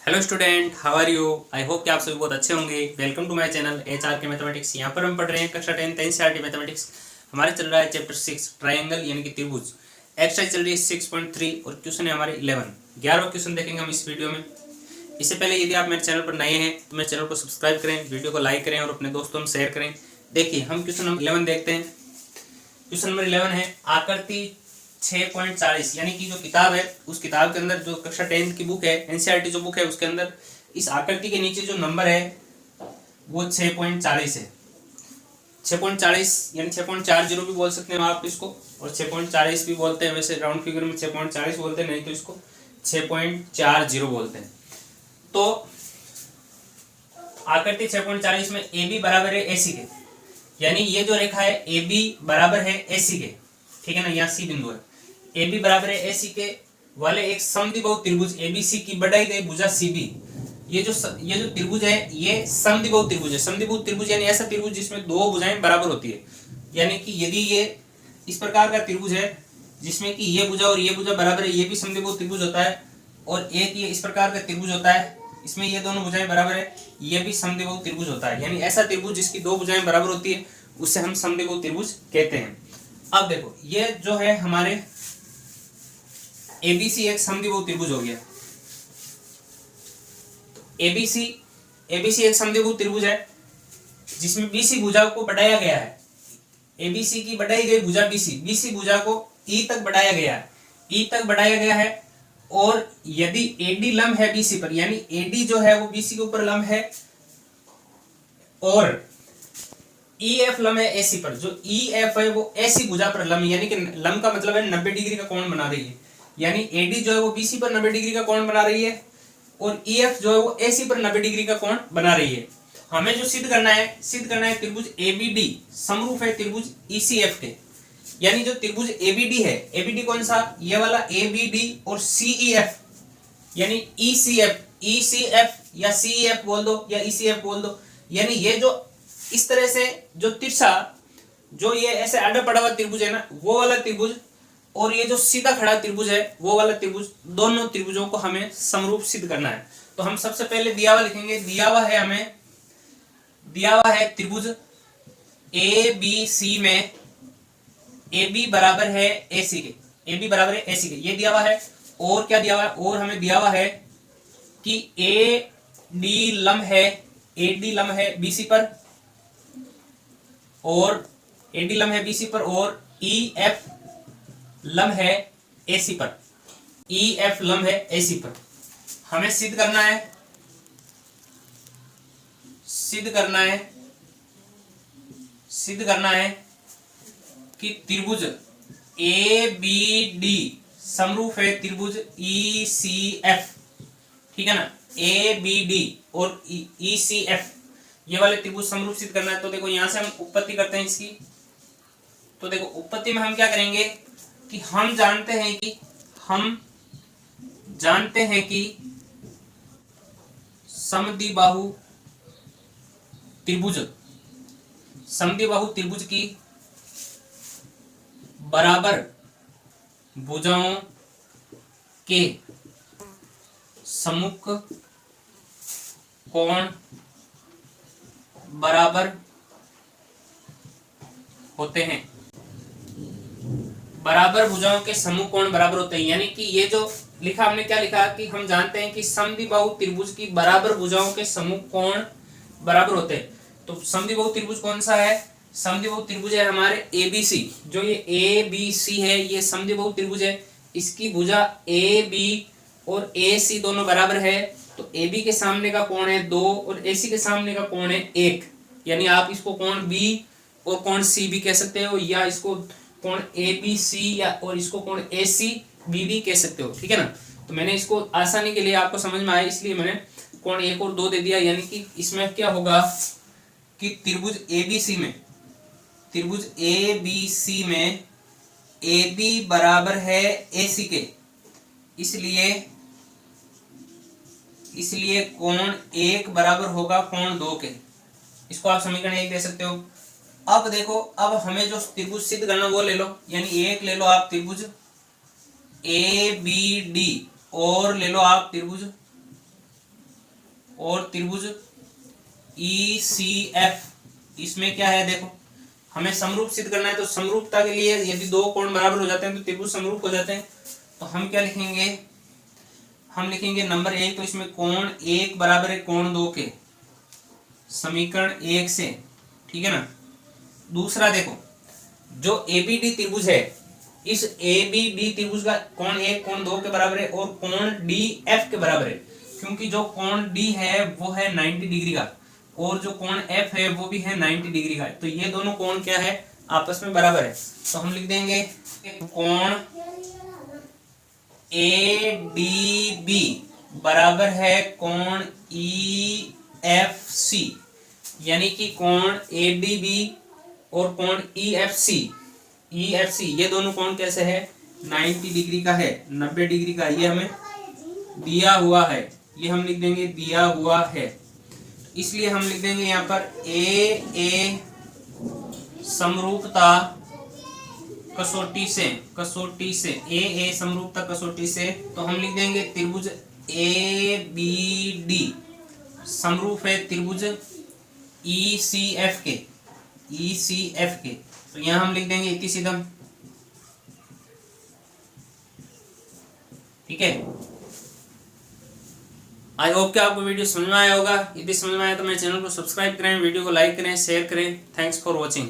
Hello student, how are you. I hope कि आप सभी बहुत अच्छे होंगे। Welcome to my channel HR के मैथमेटिक्स। यहाँ पर हम पढ़ रहे हैं कक्षा 10 NCERT मैथमेटिक्स। हमारे चल रहा है चैप्टर 6 ट्रायंगल यानी कि त्रिभुज। एक्सरसाइज चल रही है 6.3 और क्वेश्चन है हमारे 11वां क्वेश्चन देखेंगे हम इस वीडियो में। इससे पहले यदि आप मेरे चैनल पर नए हैं तो मेरे चैनल को सब्सक्राइब करें, वीडियो को लाइक करें और अपने दोस्तों में शेयर करें। देखिए हम क्वेश्चन नंबर 11 देखते हैं। क्वेश्चन नंबर 11 है आकृति 6.40 यानी कि जो किताब है उस किताब के अंदर जो कक्षा 10 की बुक है NCERT जो बुक है उसके अंदर इस आकृति के नीचे जो नंबर है वो 6.40 है। 6.40 यानी 6.40 भी बोल सकते हैं आप इसको, और 6.40 भी बोलते हैं। वैसे राउंड फिगर में 6.40 बोलते हैं, नहीं तो इसको 6.40 बोलते हैं। तो आकृति 6.40 में AB बराबर है AC के, यानी ये जो रेखा है AB बराबर है AC के, ठीक है ना। यहाँ C बिंदु है। AB बराबर है AC के वाले एक समद्विबाहु त्रिभुज ABC की बढ़ाई गई भुजा CB। ये जो त्रिभुज है ये समद्विबाहु त्रिभुज है। समद्विबाहु त्रिभुज यानी ऐसा त्रिभुज जिसमें दो भुजाएं बराबर होती है। यानी कि यदि ये इस प्रकार का त्रिभुज है जिसमें कि ये भुजा और ये भुजा बराबर है, ये भी समद्विबाहु त्रिभुज होता है। और एक ये इस प्रकार का त्रिभुज होता है, इसमें ये दोनों भुजाएं बराबर है, ये भी समद्विबाहु त्रिभुज होता है। यानी ऐसा त्रिभुज जिसकी दो भुजाएं बराबर होती है उसे हम समद्विबाहु त्रिभुज कहते हैं। अब देखो ये जो है हमारे ABC एक समद्विबाहु त्रिभुज हो गया। ABC एक समद्विबाहु त्रिभुज है जिसमें BC भुजा को बढ़ाया गया है। ABC की बढ़ाई गई भुजा BC भुजा को E तक बढ़ाया गया है, E तक बढ़ाया गया है। और यदि AD लंब है BC पर, यानी AD जो है वो BC के ऊपर लंब है, और EF लंब है AC पर, जो EF है वो AC भुजा पर लंब, यानी कि लंब का मतलब है 90 डिग्री का कोण बना रही है। यानी AD जो है वो BC पर 90 डिग्री का कोण बना रही है, और EF जो है वो AC पर 90 डिग्री का कोण बना रही है। हमें जो सिद्ध करना है त्रिभुज ABD समरूप है त्रिभुज ECF के। यानी जो त्रिभुज ABD है, ABD कौन सा, ये वाला ABD, और CEF यानी ECF या CEF बोल दो या ECF बोल दो। यानी ये जो इस तरह से जो तिरछा जो ये ऐसे आड़ा पड़ा हुआ त्रिभुज है ना, वो वाला त्रिभुज, और ये जो सीधा खड़ा त्रिभुज है वो वाला त्रिभुज, दोनों त्रिभुजों को हमें समरूप सिद्ध करना है। तो हम सबसे पहले दिया हुआ लिखेंगे। दिया हुआ है त्रिभुज ABC में AB बराबर है AC के, AB बराबर है AC के, ये दिया हुआ है। और क्या दिया हुआ है, और हमें दिया हुआ है कि AD लंब है BC पर, और AD लंब है BC पर, और EF लंब है AC पर, EF लंब है AC पर। हमें सिद्ध करना है कि त्रिभुज ABD समरूप है त्रिभुज ECF, ठीक है ना। ABD और ECF ये वाले त्रिभुज समरूप सिद्ध करना है। तो देखो यहां से हम उत्पत्ति करते हैं इसकी। तो देखो उत्पत्ति में हम क्या करेंगे कि हम जानते हैं कि समद्विबाहु त्रिभुज की बराबर भुजाओं के सम्मुख कोण बराबर होते हैं। बराबर भुजाओं के समूह कोण बराबर होते हैं। यानी कि ये जो लिखा हमने, क्या लिखा कि हम जानते हैं कि समद्विबाहु त्रिभुज की बराबर भुजाओं के समूह कोण बराबर होते हैं। तो समद्विबाहु त्रिभुज कौन सा है, समद्विबाहु त्रिभुज है हमारे ABC। जो ये ABC है ये समद्विबाहु त्रिभुज है। इसकी भुजा AB और AC दोनों बराबर है। तो AB के सामने का कोण है 2 और AC के सामने का कोण है 1। यानी आप इसको कोण B और कोण C भी कह सकते हो, या इसको कोण ABC या और इसको कोण ACB भी कह सकते हो, ठीक है ना। तो मैंने इसको आसानी के लिए आपको समझ में आया इसलिए मैंने कोण 1 और 2 दे दिया। यानी कि इसमें क्या होगा कि त्रिभुज ABC में AB बराबर है AC के, इसलिए कोण 1 बराबर होगा कोण 2 के। इसको आप समीकरण 1 दे सकते हो। अब देखो, अब हमें जो त्रिभुज सिद्ध करना वो ले लो, यानी एक ले लो आप त्रिभुज ABD और ले लो आप त्रिभुज और त्रिभुज ECF, इसमें क्या है देखो, हमें समरूप सिद्ध करना है। तो समरूपता के लिए यदि दो कोण बराबर हो जाते हैं तो त्रिभुज समरूप हो जाते हैं। तो हम क्या लिखेंगे, हम लिखेंगे नंबर 1, तो इसमें कोण 1 बराबर है कोण 2 के, समीकरण 1 से, ठीक है ना। दूसरा देखो, जो ABD त्रिभुज है, इस ABD त्रिभुज का कोण 1 कोण 2 के बराबर है और कोण DF के बराबर है, क्योंकि जो कोण D है वो है 90 डिग्री का और जो कोण F है वो भी है 90 डिग्री का। तो ये दोनों कोण क्या है, आपस में बराबर है। तो हम लिख देंगे कोण ADB बराबर है कोण EFC, यानी कि कोण ADB और कोण EFC ये दोनों कोण कैसे है, 90 डिग्री का है, 90 डिग्री का। ये हमें दिया हुआ है, ये हम लिख देंगे दिया हुआ है। इसलिए हम लिख देंगे यहाँ पर ए समरूपता कसौटी से ए समरूपता कसौटी से, तो हम लिख देंगे त्रिभुज ABD समरूप है त्रिभुज ECF के। तो यहाँ हम लिख देंगे इति सीधम, ठीक है। आई होप कि आपको वीडियो समझ में आया होगा। यदि समझ में आया तो मेरे चैनल को सब्सक्राइब करें, वीडियो को लाइक करें, शेयर करें। Thanks for watching.